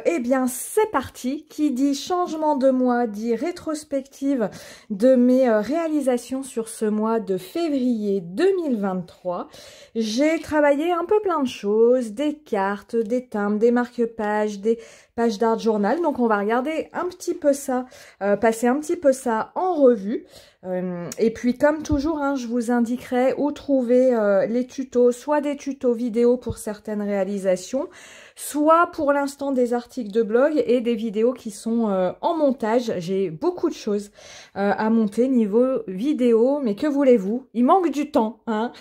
Eh bien, c'est parti. Qui dit changement de mois, dit rétrospective de mes réalisations sur ce mois de février 2023. J'ai travaillé un peu plein de choses, des cartes, des timbres, des marque-pages, des pages d'art journal. Donc, on va regarder un petit peu ça, passer un petit peu ça en revue. Et puis, comme toujours, hein, je vous indiquerai où trouver les tutos, soit des tutos vidéo pour certaines réalisations, soit pour l'instant des articles de blog et des vidéos qui sont en montage. J'ai beaucoup de choses à monter niveau vidéo, mais que voulez-vous? Il manque du temps, hein.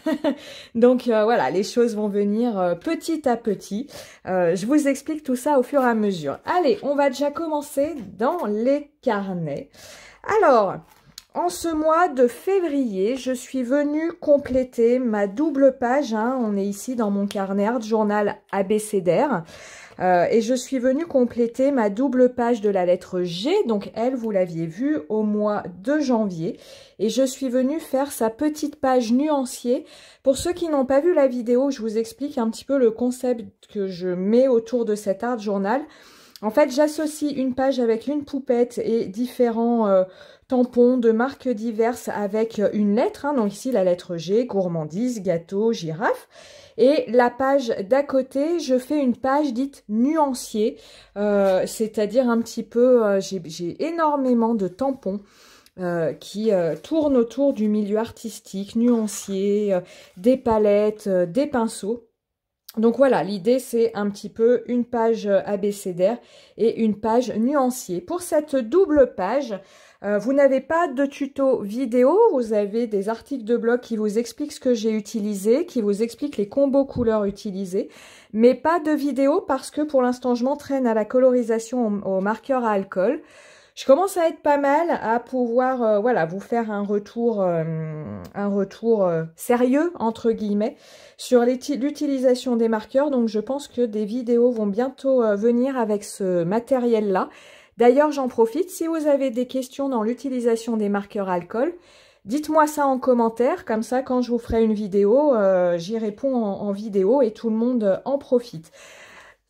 Donc voilà, les choses vont venir petit à petit. Je vous explique tout ça au fur et à mesure. Allez, on va déjà commencer dans les carnets. Alors, en ce mois de février, je suis venue compléter ma double page, hein, on est ici dans mon carnet Art Journal abécédaire, et je suis venue compléter ma double page de la lettre G, donc elle, vous l'aviez vu au mois de janvier, et je suis venue faire sa petite page nuancier. Pour ceux qui n'ont pas vu la vidéo, je vous explique un petit peu le concept que je mets autour de cet Art Journal. En fait, j'associe une page avec une poupette et différents tampons de marques diverses avec une lettre. Hein, donc ici, la lettre G, gourmandise, gâteau, girafe. Et la page d'à côté, je fais une page dite nuancier, c'est-à-dire un petit peu, j'ai énormément de tampons qui tournent autour du milieu artistique, nuancier, des palettes, des pinceaux. Donc voilà, l'idée c'est un petit peu une page abécédaire et une page nuancier. Pour cette double page, vous n'avez pas de tuto vidéo, vous avez des articles de blog qui vous expliquent ce que j'ai utilisé, qui vous expliquent les combos couleurs utilisés, mais pas de vidéo parce que pour l'instant je m'entraîne à la colorisation au marqueur à alcool. Je commence à être pas mal à pouvoir voilà, vous faire un retour sérieux, entre guillemets, sur l'utilisation des marqueurs. Donc, je pense que des vidéos vont bientôt venir avec ce matériel-là. D'ailleurs, j'en profite. Si vous avez des questions dans l'utilisation des marqueurs alcool, dites-moi ça en commentaire. Comme ça, quand je vous ferai une vidéo, j'y réponds en vidéo et tout le monde en profite.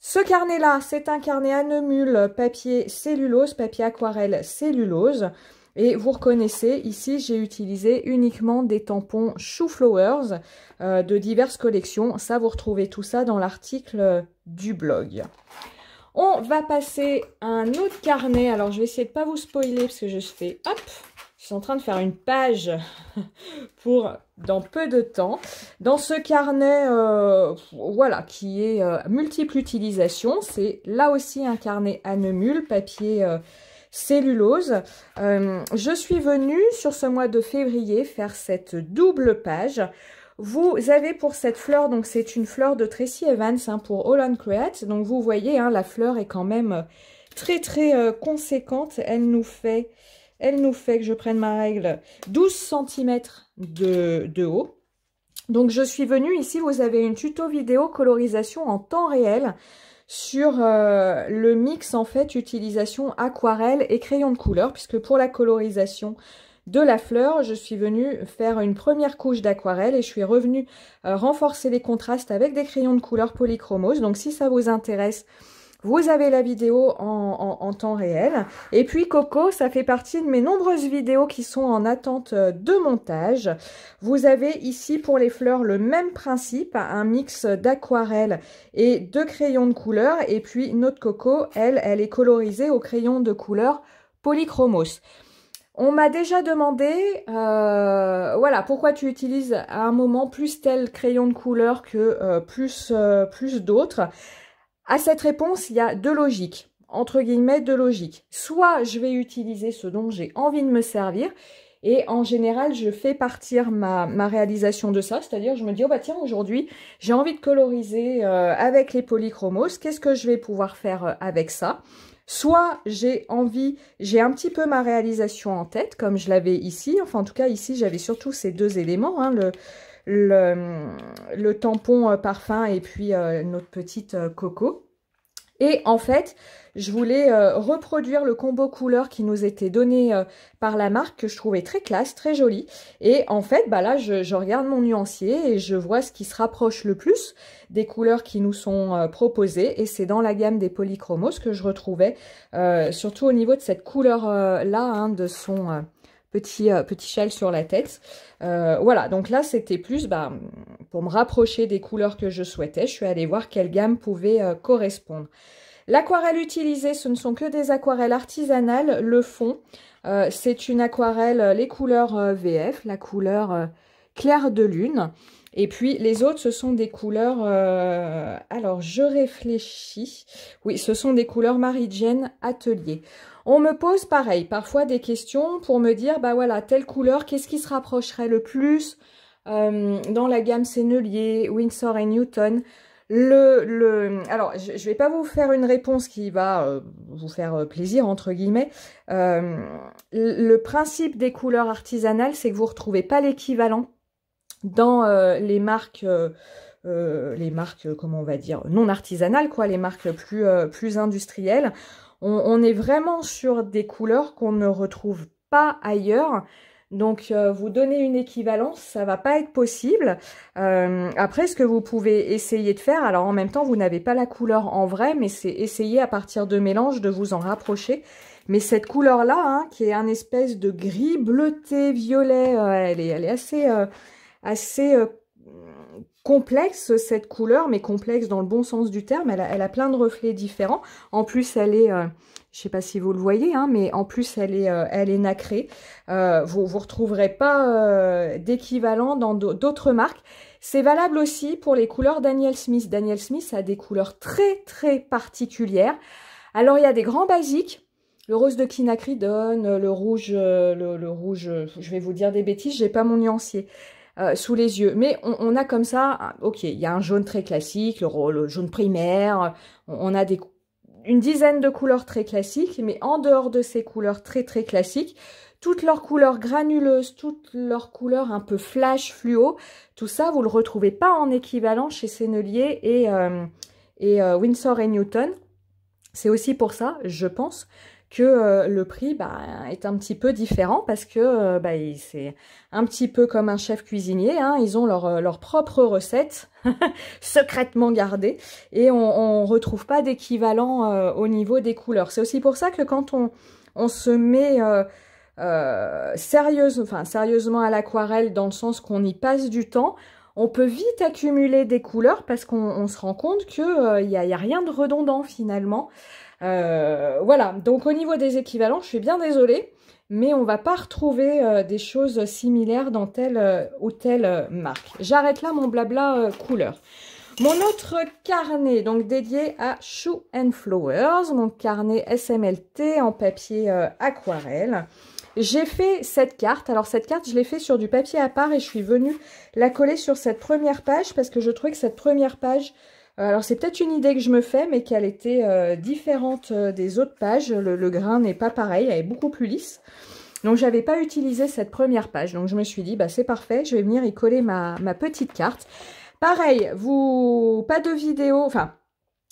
Ce carnet-là, c'est un carnet à Neumule, papier cellulose, papier aquarelle cellulose. Et vous reconnaissez, ici, j'ai utilisé uniquement des tampons Chou Flowers de diverses collections. Ça, vous retrouvez tout ça dans l'article du blog. On va passer à un autre carnet. Alors, je vais essayer de ne pas vous spoiler parce que je fais, hop, je suis en train de faire une page pour dans peu de temps. Dans ce carnet, voilà, qui est multiple utilisation, c'est là aussi un carnet à Neumule, papier cellulose. Je suis venue sur ce mois de février faire cette double page. Vous avez pour cette fleur, donc c'est une fleur de Tracy Evans hein, pour All On Create. Donc vous voyez, hein, la fleur est quand même très conséquente. Elle nous fait, que je prenne ma règle, 12 cm de haut. Donc, je suis venue ici, vous avez une tuto vidéo colorisation en temps réel sur le mix, en fait, utilisation aquarelle et crayon de couleur, puisque pour la colorisation de la fleur, je suis venue faire une première couche d'aquarelle et je suis revenue renforcer les contrastes avec des crayons de couleur polychromose. Donc, si ça vous intéresse, vous avez la vidéo en temps réel. Et puis Coco, ça fait partie de mes nombreuses vidéos qui sont en attente de montage. Vous avez ici pour les fleurs le même principe, un mix d'aquarelle et de crayons de couleur. Et puis notre Coco, elle est colorisée au crayon de couleur polychromos. On m'a déjà demandé, voilà, pourquoi tu utilises à un moment plus tel crayon de couleur que plus d'autres. À cette réponse, il y a deux logiques, entre guillemets deux logiques. Soit je vais utiliser ce dont j'ai envie de me servir, et en général, je fais partir ma réalisation de ça, c'est-à-dire je me dis, oh bah tiens, aujourd'hui, j'ai envie de coloriser avec les polychromos, qu'est-ce que je vais pouvoir faire avec ça? Soit j'ai un petit peu ma réalisation en tête, comme je l'avais ici, enfin en tout cas ici, j'avais surtout ces deux éléments, hein, le tampon parfum et puis notre petite Coco. Et en fait, je voulais reproduire le combo couleur qui nous était donné par la marque, que je trouvais très classe, très joli. Et en fait, bah là, je regarde mon nuancier et je vois ce qui se rapproche le plus des couleurs qui nous sont proposées. Et c'est dans la gamme des polychromos que je retrouvais, surtout au niveau de cette couleur-là, hein, de son... petit châle sur la tête. Voilà, donc là, c'était plus pour me rapprocher des couleurs que je souhaitais. Je suis allée voir quelle gamme pouvait correspondre. L'aquarelle utilisée, ce ne sont que des aquarelles artisanales. Le fond, c'est une aquarelle, les couleurs VF, la couleur clair de lune. Et puis les autres, ce sont des couleurs... alors, je réfléchis. Oui, ce sont des couleurs Marie-Jane Atelier. On me pose pareil, parfois des questions pour me dire, bah voilà, telle couleur, qu'est-ce qui se rapprocherait le plus dans la gamme Sennelier, Winsor & Newton. Alors, je ne vais pas vous faire une réponse qui va vous faire plaisir, entre guillemets. Le principe des couleurs artisanales, c'est que vous ne retrouvez pas l'équivalent dans les marques, comment on va dire, non artisanales, quoi, les marques plus industrielles. On est vraiment sur des couleurs qu'on ne retrouve pas ailleurs. Donc, vous donner une équivalence, ça va pas être possible. Après, ce que vous pouvez essayer de faire, alors en même temps, vous n'avez pas la couleur en vrai, mais c'est essayer à partir de mélanges de vous en rapprocher. Mais cette couleur-là, hein, qui est un espèce de gris bleuté, violet, elle est assez complexe, cette couleur, mais complexe dans le bon sens du terme. Elle a plein de reflets différents. En plus, elle est... je sais pas si vous le voyez, hein, mais en plus, elle est nacrée. Vous ne retrouverez pas d'équivalent dans d'autres marques. C'est valable aussi pour les couleurs Daniel Smith. Daniel Smith a des couleurs très, très particulières. Alors, il y a des grands basiques. Le rose de quinacridone, le rouge, je vais vous dire des bêtises, j'ai pas mon nuancier sous les yeux. Mais on a comme ça, ok, il y a un jaune très classique, le jaune primaire, on a une dizaine de couleurs très classiques, mais en dehors de ces couleurs très très classiques, toutes leurs couleurs granuleuses, toutes leurs couleurs un peu flash, fluo, tout ça, vous le retrouvez pas en équivalent chez Sennelier et Winsor & Newton. C'est aussi pour ça, je pense, que le prix est un petit peu différent parce que c'est un petit peu comme un chef cuisinier, hein, ils ont leur propre recette secrètement gardée et on retrouve pas d'équivalent au niveau des couleurs. C'est aussi pour ça que quand on se met sérieusement à l'aquarelle, dans le sens qu'on y passe du temps, on peut vite accumuler des couleurs parce qu'on se rend compte que y a rien de redondant finalement. Voilà, donc au niveau des équivalents, je suis bien désolée, mais on va pas retrouver des choses similaires dans telle ou telle marque. J'arrête là mon blabla couleur. Mon autre carnet, donc dédié à Shoe and Flowers, mon carnet SMLT en papier aquarelle. J'ai fait cette carte. Alors cette carte, je l'ai fait sur du papier à part et je suis venue la coller sur cette première page parce que je trouvais que cette première page... alors c'est peut-être une idée que je me fais, mais qu'elle était différente des autres pages. Le grain n'est pas pareil, elle est beaucoup plus lisse. Donc j'avais pas utilisé cette première page. Donc je me suis dit, c'est parfait, je vais venir y coller ma petite carte. Pareil, pas de vidéo, enfin,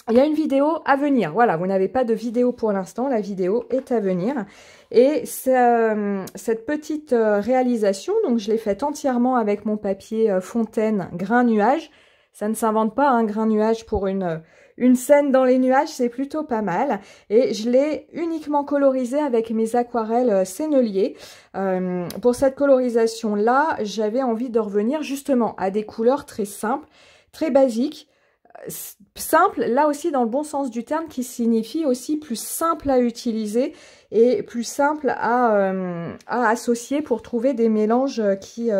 il y a une vidéo à venir. Voilà, vous n'avez pas de vidéo pour l'instant, la vidéo est à venir. Et cette petite réalisation, donc je l'ai faite entièrement avec mon papier Fontaine grain nuage. Ça ne s'invente pas, un grain nuage pour une scène dans les nuages, c'est plutôt pas mal. Et je l'ai uniquement colorisé avec mes aquarelles Sennelier. Pour cette colorisation-là, j'avais envie de revenir justement à des couleurs très simples, très basiques. Simple, là aussi dans le bon sens du terme, qui signifie aussi plus simple à utiliser et plus simple à associer pour trouver des mélanges qui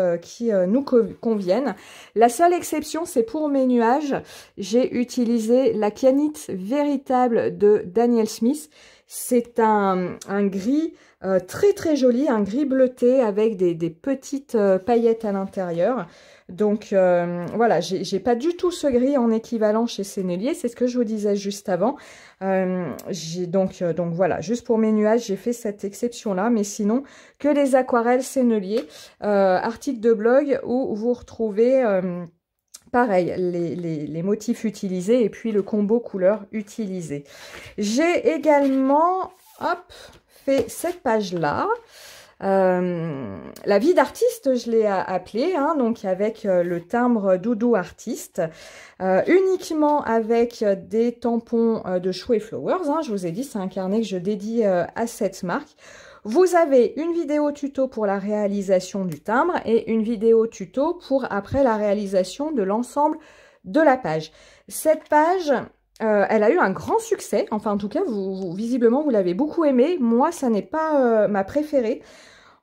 nous conviennent. La seule exception, c'est pour mes nuages. J'ai utilisé la Kianite véritable de Daniel Smith. C'est un gris très très joli, un gris bleuté avec des petites paillettes à l'intérieur. Donc voilà, j'ai pas du tout ce gris en équivalent chez Sennelier, c'est ce que je vous disais juste avant. Donc voilà, juste pour mes nuages, j'ai fait cette exception-là, mais sinon, que les aquarelles Sennelier, article de blog où vous retrouvez Pareil, les motifs utilisés et puis le combo couleur utilisé. J'ai également fait cette page-là. La vie d'artiste, je l'ai appelée, hein, donc avec le timbre Doudou Artiste, uniquement avec des tampons de Chou et Flowers. Hein, je vous ai dit, c'est un carnet que je dédie à cette marque. Vous avez une vidéo tuto pour la réalisation du timbre et une vidéo tuto pour après la réalisation de l'ensemble de la page. Cette page, elle a eu un grand succès. Enfin, en tout cas, visiblement, vous l'avez beaucoup aimée. Moi, ça n'est pas ma préférée.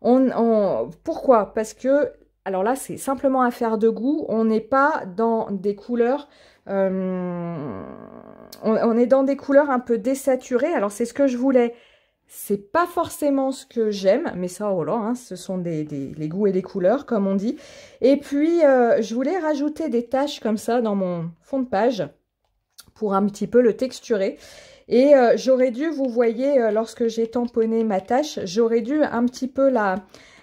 Pourquoi? Parce que, alors là, c'est simplement affaire de goût. On n'est pas dans des couleurs... on est dans des couleurs un peu désaturées. Alors, c'est ce que je voulais... C'est pas forcément ce que j'aime, mais ça, oh là, hein, ce sont les goûts et les couleurs, comme on dit. Et puis, je voulais rajouter des taches comme ça dans mon fond de page pour un petit peu le texturer. Et j'aurais dû, vous voyez, lorsque j'ai tamponné ma tâche, j'aurais dû un petit peu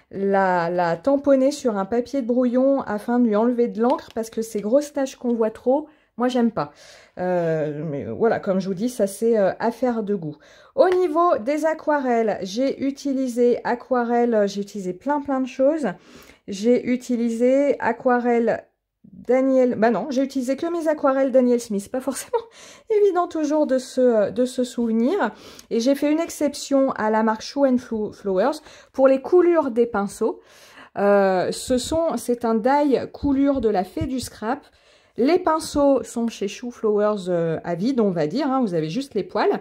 la tamponner sur un papier de brouillon afin de lui enlever de l'encre, parce que ces grosses taches qu'on voit trop, moi, j'aime pas. Mais voilà, comme je vous dis, ça c'est affaire de goût. Au niveau des aquarelles, j'ai utilisé plein de choses. J'ai utilisé aquarelle Daniel... Bah non, j'ai utilisé que mes aquarelles Daniel Smith. Pas forcément évident toujours de se souvenir. Et j'ai fait une exception à la marque Chou and Flowers pour les coulures des pinceaux. C'est un die coulure de la Fée du Scrap. Les pinceaux sont chez Chou Flowers à vide, on va dire, hein, vous avez juste les poils.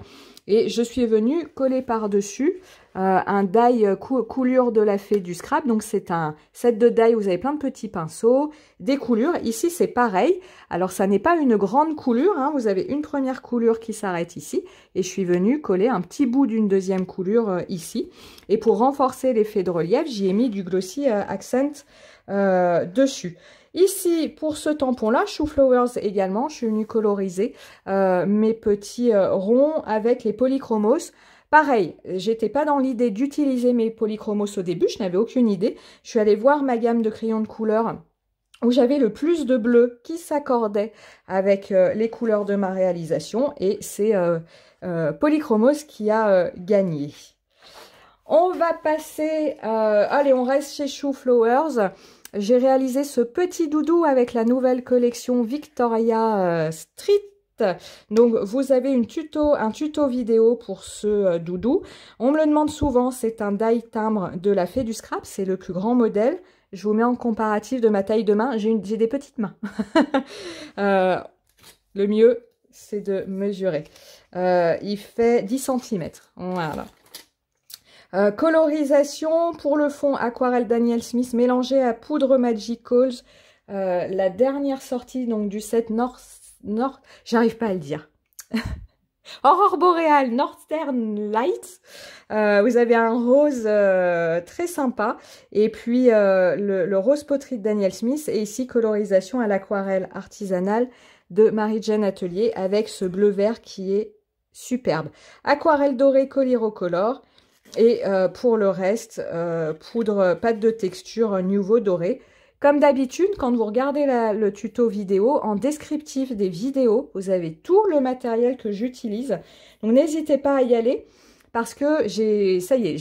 Et je suis venue coller par-dessus un die coulure de la Fée du Scrap. Donc c'est un set de die où vous avez plein de petits pinceaux, des coulures. Ici c'est pareil. Alors ça n'est pas une grande coulure, hein, vous avez une première coulure qui s'arrête ici. Et je suis venue coller un petit bout d'une deuxième coulure ici. Et pour renforcer l'effet de relief, j'y ai mis du Glossy Accent dessus. Ici, pour ce tampon-là, Chou Flowers également, je suis venue coloriser mes petits ronds avec les polychromos. Pareil, j'étais pas dans l'idée d'utiliser mes polychromos au début, je n'avais aucune idée. Je suis allée voir ma gamme de crayons de couleur où j'avais le plus de bleu qui s'accordait avec les couleurs de ma réalisation. Et c'est Polychromos qui a gagné. On va passer... allez, on reste chez Chou Flowers. J'ai réalisé ce petit doudou avec la nouvelle collection Victoria Street. Donc, vous avez un tuto vidéo pour ce doudou. On me le demande souvent, c'est un die timbre de la Fée du Scrap. C'est le plus grand modèle. Je vous mets en comparatif de ma taille de main. J'ai des petites mains. Le mieux, c'est de mesurer. Il fait 10 cm. Voilà. Colorisation pour le fond aquarelle Daniel Smith mélangé à poudre Magicals, la dernière sortie donc du set j'arrive pas à le dire. Aurore boréale Northern Lights. Vous avez un rose très sympa et puis le rose poterie de Daniel Smith et ici colorisation à l'aquarelle artisanale de Marie-Jane Atelier avec ce bleu vert qui est superbe. Aquarelle dorée Collirocolor. Et pour le reste, poudre, pâte de texture Nouveau doré. Comme d'habitude, quand vous regardez le tuto vidéo, en descriptif des vidéos, vous avez tout le matériel que j'utilise. Donc n'hésitez pas à y aller parce que ça y est,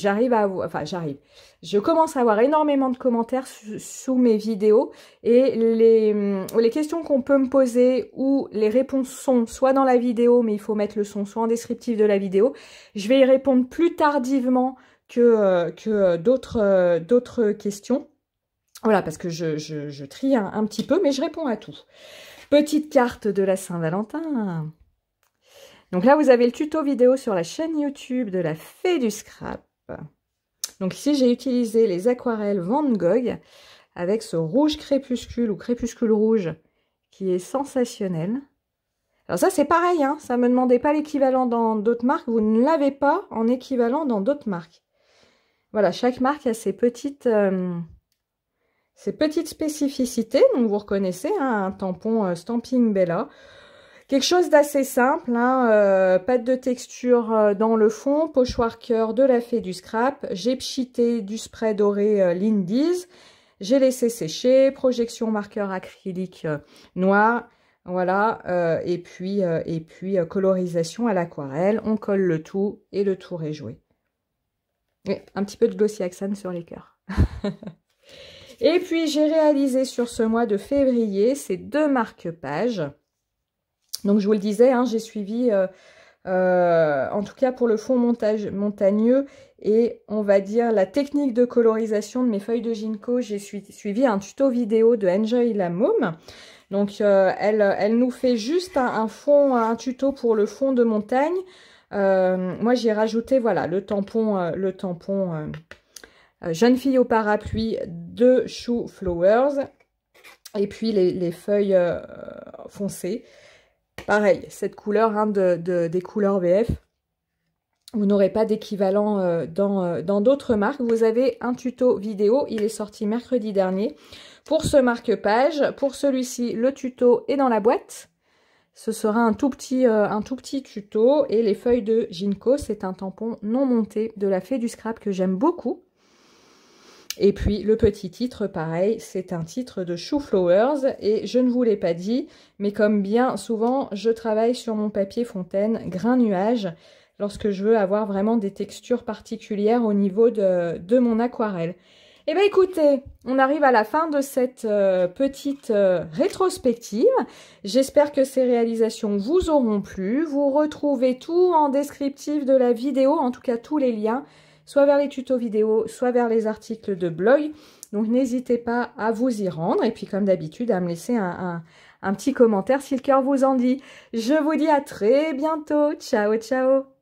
je commence à avoir énormément de commentaires sous mes vidéos et les questions qu'on peut me poser ou les réponses sont soit dans la vidéo, mais il faut mettre le son, soit en descriptif de la vidéo. Je vais y répondre plus tardivement que d'autres questions. Voilà, parce que je trie un petit peu, mais je réponds à tout. Petite carte de la Saint-Valentin. Donc là, vous avez le tuto vidéo sur la chaîne YouTube de la Fée du Scrap. Donc ici, j'ai utilisé les aquarelles Van Gogh avec ce rouge crépuscule ou crépuscule rouge qui est sensationnel. Alors ça, c'est pareil, hein, ça ne me demandait pas l'équivalent dans d'autres marques. Vous ne l'avez pas en équivalent dans d'autres marques. Voilà, chaque marque a ses petites spécificités. Donc vous reconnaissez, hein, un tampon Stamping Bella. Quelque chose d'assez simple, hein, pâte de texture dans le fond, pochoir cœur de la Fée du Scrap. J'ai pchité du spray doré Lindy's. J'ai laissé sécher, projection marqueur acrylique noir, voilà, et puis colorisation à l'aquarelle. On colle le tout et le tour est joué. Et un petit peu de glossy accent sur les cœurs. Et puis j'ai réalisé sur ce mois de février ces 2 marque-pages. Donc je vous le disais, hein, j'ai suivi, en tout cas pour le fond montagneux et on va dire la technique de colorisation de mes feuilles de ginkgo, j'ai suivi un tuto vidéo de Enjoy la Mom. Donc elle nous fait juste un tuto pour le fond de montagne. Moi j'ai rajouté voilà le tampon jeune fille au parapluie de Chou Flowers et puis les feuilles foncées. Pareil, cette couleur hein, des couleurs VF. Vous n'aurez pas d'équivalent dans d'autres marques. Vous avez un tuto vidéo, il est sorti mercredi dernier. Pour ce marque-page, pour celui-ci, le tuto est dans la boîte. Ce sera un tout petit tuto. Et les feuilles de ginkgo, c'est un tampon non monté de la Fée du Scrap que j'aime beaucoup. Et puis le petit titre, pareil, c'est un titre de Chou Flowers. Et je ne vous l'ai pas dit, mais comme bien souvent, je travaille sur mon papier Fontaine grain nuage lorsque je veux avoir vraiment des textures particulières au niveau de mon aquarelle. Eh bien écoutez, on arrive à la fin de cette petite rétrospective. J'espère que ces réalisations vous auront plu. Vous retrouvez tout en descriptif de la vidéo, en tout cas tous les liens, soit vers les tutos vidéo, soit vers les articles de blog. Donc n'hésitez pas à vous y rendre et puis comme d'habitude à me laisser un petit commentaire si le cœur vous en dit. Je vous dis à très bientôt. Ciao, ciao.